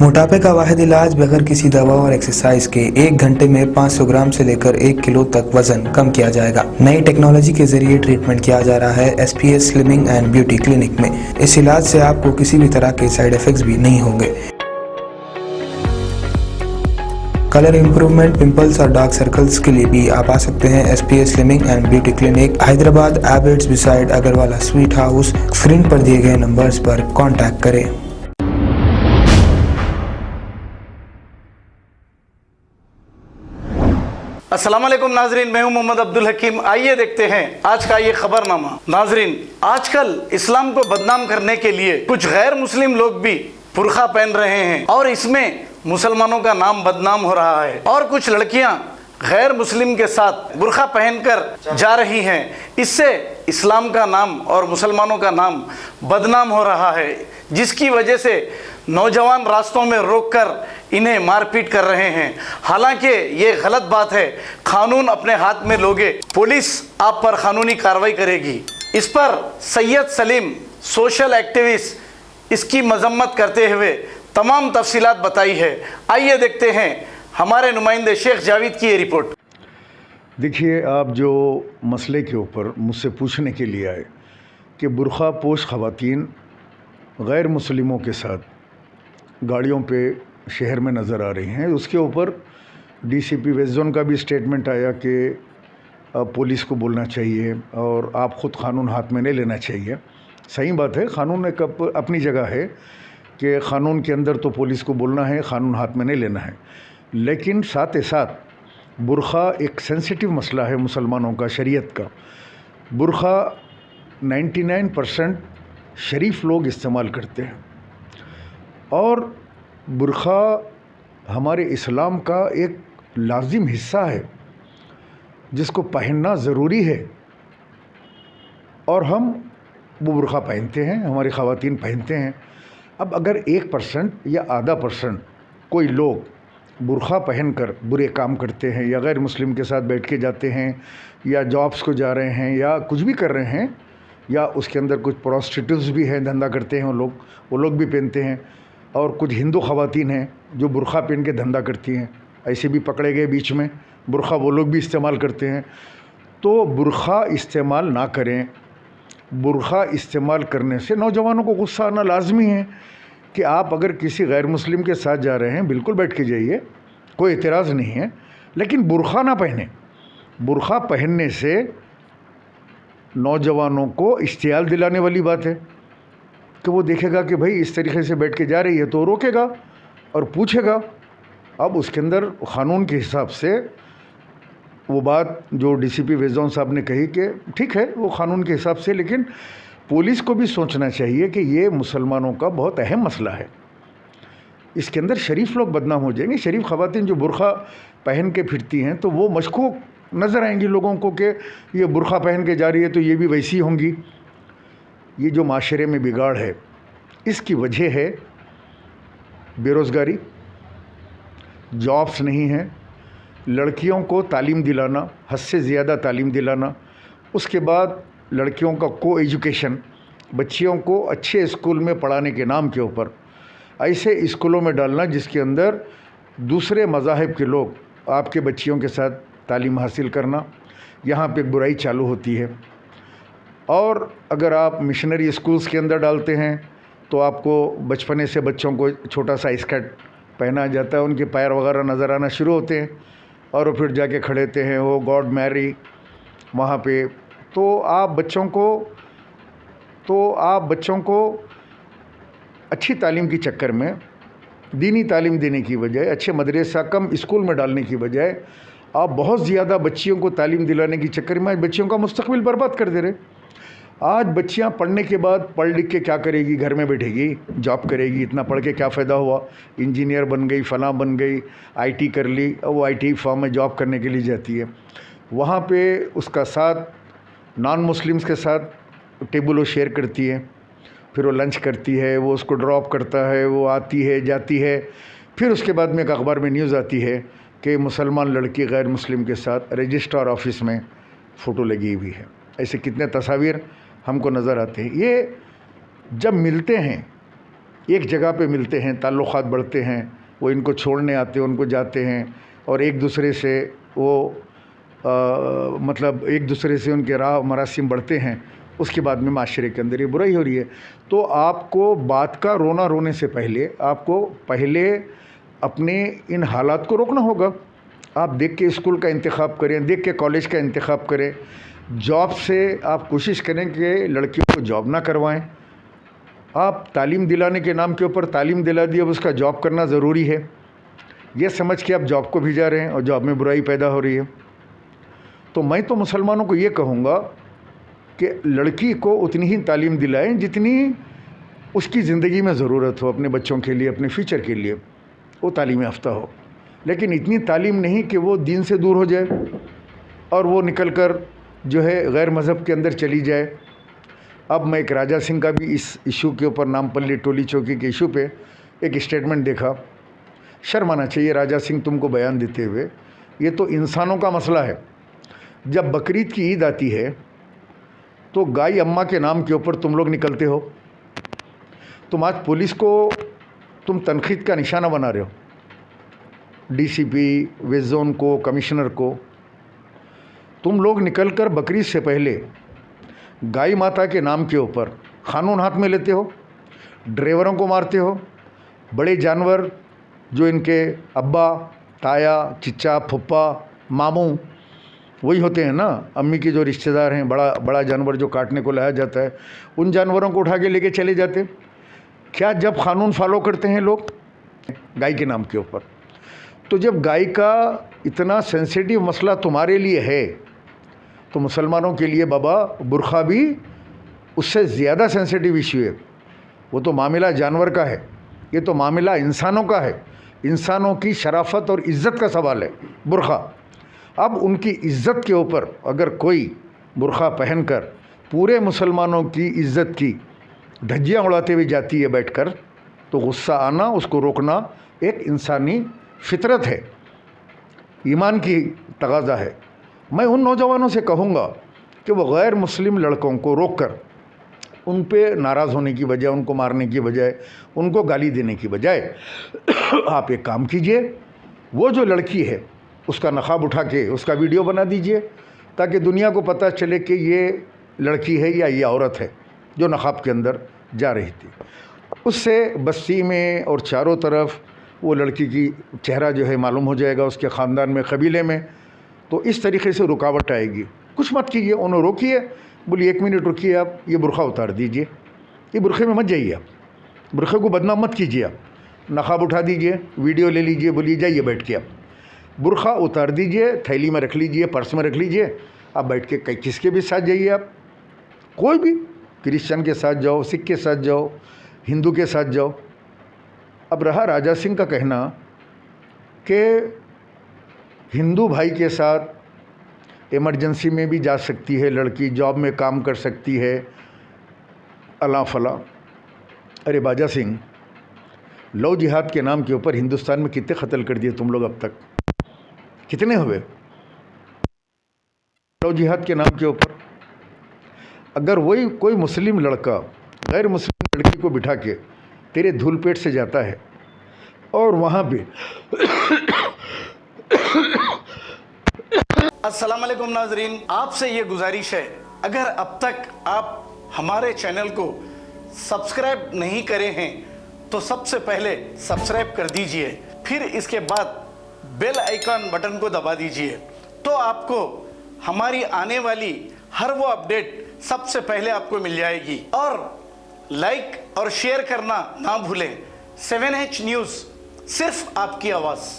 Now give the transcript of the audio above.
मोटापे का वाहिद इलाज बगैर किसी दवा और एक्सरसाइज के 1 घंटे में 500 ग्राम से लेकर 1 किलो तक वजन कम किया जाएगा। नई टेक्नोलॉजी के जरिए ट्रीटमेंट किया जा रहा है SPS slimming and beauty clinic में। इस इलाज से आपको किसी भी तरह के साइड इफेक्ट्स भी नहीं होंगे। कलर इंप्रूवमेंट, पिंपल्स और डार्क सर्कल्स के लिए भी आप आ सकते हैं SPS slimming and beauty clinic, Hyderabad, Abids beside Agarwala sweet house. Screen पर दिए गए नंबर्स पर कॉन्टैक्ट करें। अस्सलाम वालेकुम नाजरीन, मैं हूं मोहम्मद अब्दुल हकीम। आइए देखते हैं आज का ये खबरनामा। नाजरीन, आजकल इस्लाम को बदनाम करने के लिए कुछ गैर मुस्लिम लोग भी बुर्का पहन रहे हैं और इसमें मुसलमानों का नाम बदनाम हो रहा है और कुछ लड़कियां गैर मुस्लिम के साथ बुर्का पहनकर जा रही हैं। इससे इस्लाम का नाम और मुसलमानों का नाम बदनाम हो रहा है, जिसकी वजह से नौजवान रास्तों में रोककर इन्हें मारपीट कर रहे हैं। हालांकि ये गलत बात है। कानून अपने हाथ में लोगे, पुलिस आप पर कानूनी कार्रवाई करेगी। इस पर सैयद सलीम सोशल एक्टिविस्ट इसकी मजम्मत करते हुए तमाम तफसीलात बताई है। आइए देखते हैं हमारे नुमाइंदे शेख जावेद की ये रिपोर्ट। देखिए, आप जो मसले के ऊपर मुझसे पूछने के लिए आए कि बुर्का पोश ख़वातीन गैर मुस्लिमों के साथ गाड़ियों पे शहर में नज़र आ रही हैं, उसके ऊपर DCP वेस्ट जोन का भी स्टेटमेंट आया कि पुलिस को बोलना चाहिए और आप ख़ुद क़ानून हाथ में नहीं लेना चाहिए। सही बात है, क़ानून एक अपनी जगह है कि क़ानून के अंदर तो पुलिस को बोलना है, क़ानून हाथ में नहीं लेना है। लेकिन साथ ही साथ बुर्का एक सेंसिटिव मसला है मुसलमानों का, शरीयत का। बुर्का 99% शरीफ लोग इस्तेमाल करते हैं और बुर्का हमारे इस्लाम का एक लाजिम हिस्सा है जिसको पहनना ज़रूरी है और हम वो बुर्का पहनते हैं, हमारी ख़वातीन पहनते हैं। अब अगर 1% या आधा % कोई लोग बुर्का पहनकर बुरे काम करते हैं या गैर मुस्लिम के साथ बैठ के जाते हैं या जॉब्स को जा रहे हैं या कुछ भी कर रहे हैं या उसके अंदर कुछ प्रोस्टिट्यूट्स भी हैं, धंधा करते हैं वो लोग भी पहनते हैं और कुछ हिंदू ख़वातीन हैं जो बुर्का पहन के धंधा करती हैं, ऐसे भी पकड़े गए बीच में। बुर्का वो लोग भी इस्तेमाल करते हैं। तो बुर्का इस्तेमाल ना करें। बुर्का इस्तेमाल करने से नौजवानों को गुस्सा आना लाजमी है कि आप अगर किसी गैर मुस्लिम के साथ जा रहे हैं, बिल्कुल बैठ के जाइए, कोई एतराज़ नहीं है, लेकिन बुर्का ना पहने। बुर्का पहनने से नौजवानों को इश्तियाल दिलाने वाली बात है कि वो देखेगा कि भाई इस तरीके से बैठ के जा रही है तो रोकेगा और पूछेगा। अब उसके अंदर क़ानून के हिसाब से वो बात जो DCP वेस्ट जोन साहब ने कही कि ठीक है, वो क़ानून के हिसाब से, लेकिन पुलिस को भी सोचना चाहिए कि ये मुसलमानों का बहुत अहम मसला है। इसके अंदर शरीफ लोग बदनाम हो जाएंगे। शरीफ ख़वातीन जो बुर्का पहन के फिरती हैं तो वो मशकूक नज़र आएंगी लोगों को कि ये बुर्का पहन के जा रही है तो ये भी वैसी होंगी। ये जो माशरे में बिगाड़ है, इसकी वजह है बेरोज़गारी, जॉब्स नहीं हैं, लड़कियों को तालीम दिलाना, हद से ज़्यादा तालीम दिलाना, उसके बाद लड़कियों का को एजुकेशन, बच्चियों को अच्छे स्कूल में पढ़ाने के नाम के ऊपर ऐसे स्कूलों में डालना जिसके अंदर दूसरे मज़ाहिब के लोग आपके बच्चियों के साथ तालीम हासिल करना, यहाँ पे बुराई चालू होती है। और अगर आप मिशनरी स्कूल्स के अंदर डालते हैं तो आपको बचपने से बच्चों को छोटा सा स्कर्ट पहना जाता है, उनके पैर वगैरह नज़र आना शुरू होते हैं और फिर जाके खड़ेते हैं वो गॉड मैरी वहाँ पे। तो आप बच्चों को अच्छी तालीम के चक्कर में, दीनी तालीम देने की बजाय, अच्छे मदरसा कम स्कूल में डालने की बजाय आप बहुत ज़्यादा बच्चियों को तालीम दिलाने के चक्कर में आज बच्चियों का मुस्तकबिल बर्बाद कर दे रहे। आज बच्चियां पढ़ने के बाद पढ़ लिख के क्या करेगी? घर में बैठेगी, जॉब करेगी। इतना पढ़ के क्या फ़ायदा हुआ? इंजीनियर बन गई, फ़लाँ बन गई, IT कर ली, और वो IT फॉर्म में जॉब करने के लिए जाती है। वहाँ पे उसका साथ नॉन मुस्लिम्स के साथ टेबल वो शेयर करती है, फिर वो लंच करती है, वो उसको ड्रॉप करता है, वो आती है जाती है। फिर उसके बाद में एक अखबार में न्यूज़ आती है कि मुसलमान लड़की गैर मुस्लिम के साथ रजिस्ट्रार ऑफिस में फ़ोटो लगी हुई है। ऐसे कितने तस्वीर हमको नज़र आते हैं। ये जब मिलते हैं ایک جگہ پہ ملتے ہیں، تعلقات بڑھتے ہیں، وہ ان کو چھوڑنے آتے ہیں، ان کو جاتے ہیں، اور ایک دوسرے سے وہ مطلب ایک دوسرے سے ان کے راہ مراسم بڑھتے ہیں، اس کے بعد میں معاشرے کے اندر یہ برائی ہو رہی ہے۔ تو آپ کو بات کا رونا رونے سے پہلے آپ کو پہلے اپنے ان حالات کو روکنا ہوگا۔ آپ دیکھ کے اسکول کا انتخاب کریں، دیکھ کے کالج کا انتخاب کریں، جاب سے آپ کوشش کریں کہ لڑکیوں کو جاب نہ کروائیں۔ آپ تعلیم دلانے کے نام کے اوپر تعلیم دلا دی، اب اس کا جاب کرنا ضروری ہے، یہ سمجھ کے آپ جاب کو بھیجا رہے ہیں اور جاب میں برائی پیدا ہو رہی ہے۔ تو میں تو مسلمانوں کو یہ کہوں گا کہ لڑکی کو اتنی ہی تعلیم دلائیں جتنی اس کی زندگی میں ضرورت ہو، اپنے بچوں کے لیے، اپنے فیوچر کے لیے وہ تعلیم یافتہ ہو، لیکن اتنی تعلیم نہیں کہ وہ دین سے دور ہو جائے اور وہ نکل کر جو ہے غیر مذہب کے اندر چلی جائے۔ اب میں ایک راجہ سنگھ کا بھی اس ایشو کے اوپر، نامپلی ٹولی چوکی کے ایشو پہ ایک اسٹیٹمنٹ دیکھا، شرم آنا چاہیے راجہ سنگھ تم کو بیان دیتے ہوئے۔ یہ تو انسانوں کا مسئلہ ہے۔ جب بقرعید کی عید آتی ہے تو گائے اماں کے نام کے اوپر تم لوگ نکلتے ہو، تم آج پولیس کو تم تنقید کا نشانہ بنا رہے ہو، ڈی سی پی، ویسٹ زون کو، کمشنر کو۔ تم لوگ نکل کر بقرعید سے پہلے گائے ماتا کے نام کے اوپر قانون ہاتھ میں لیتے ہو، ڈرائیوروں کو مارتے ہو، بڑے جانور جو ان کے ابا، تایا، چچا، پھپھا، ماموں وہی ہوتے ہیں نا، امی کے جو رشتہ دار ہیں، بڑا جانور جو کاٹنے کو لایا جاتا ہے، ان جانوروں کو اٹھا کے لے کے چلے جاتے۔ کیا جب قانون فالو کرتے ہیں لوگ گائے کے نام کے اوپر؟ تو جب گائے کا اتنا سینسیٹیو مسئلہ تمہارے لیے ہے تو مسلمانوں کے لیے بابا برقع بھی اس سے زیادہ سینسیٹیو ایشو ہے۔ وہ تو معاملہ جانور کا ہے، یہ تو معاملہ انسانوں کا ہے، انسانوں کی شرافت اور عزت کا سوال ہے برقع۔ اب ان کی عزت کے اوپر اگر کوئی برقع پہن کر پورے مسلمانوں کی عزت کی دھجیاں اڑاتے ہوئے جاتی ہے بیٹھ کر، تو غصہ آنا، اس کو روکنا ایک انسانی فطرت ہے، ایمان کی تقاضا ہے۔ میں ان نوجوانوں سے کہوں گا کہ وہ غیر مسلم لڑکوں کو روک کر ان پہ ناراض ہونے کی بجائے، ان کو مارنے کی بجائے، ان کو گالی دینے کی بجائے آپ ایک کام کیجئے، وہ جو لڑکی ہے اس کا نقاب اٹھا کے اس کا ویڈیو بنا دیجئے تاکہ دنیا کو پتہ چلے کہ یہ لڑکی ہے یا یہ عورت ہے جو نقاب کے اندر جا رہی تھی۔ اس سے بستی میں اور چاروں طرف وہ لڑکی کی چہرہ جو ہے معلوم ہو جائے گا، اس کے خاندان میں، قبیلے میں، تو اس طریقے سے رکاوٹ آئے گی۔ کچھ مت کیجیے، انہیں روکیے، بولیے 1 منٹ رکیے، آپ یہ برقع اتار دیجئے، یہ برقعے میں مت جائیے، آپ برقعے کو بدنام مت کیجیے، آپ نقاب اٹھا دیجئے، ویڈیو لے لیجئے، بولیے جائیے بیٹھ کے، آپ برقع اتار دیجئے، تھیلی میں رکھ لیجئے، پرس میں رکھ لیجئے، آپ بیٹھ کے کس کے بھی ساتھ جائیے، آپ کوئی بھی، کرسچن کے ساتھ جاؤ، سکھ کے ساتھ جاؤ، ہندو کے ساتھ جاؤ۔ اب رہا راجہ سنگھ کا کہنا کہ ہندو بھائی کے ساتھ ایمرجنسی میں بھی جا سکتی ہے لڑکی، جاب میں کام کر سکتی ہے، اللہ فلاں۔ ارے باجا سنگھ، لو جہاد کے نام کے اوپر ہندوستان میں کتنے قتل کر دیے تم لوگ اب تک؟ کتنے ہوئے لو جہاد کے نام کے اوپر؟ اگر وہی کوئی مسلم لڑکا غیر مسلم لڑکی کو بٹھا کے تیرے دھول پیٹ سے جاتا ہے اور وہاں پہ السلام علیکم ناظرین، آپ سے یہ گزارش ہے، اگر اب تک آپ ہمارے چینل کو سبسکرائب نہیں کرے ہیں تو سب سے پہلے سبسکرائب کر دیجئے، پھر اس کے بعد بیل آئیکن بٹن کو دبا دیجئے، تو آپ کو ہماری آنے والی ہر وہ اپڈیٹ سب سے پہلے آپ کو مل جائے گی۔ اور لائک اور شیئر کرنا نہ بھولیں۔ 7H نیوز، صرف آپ کی آواز۔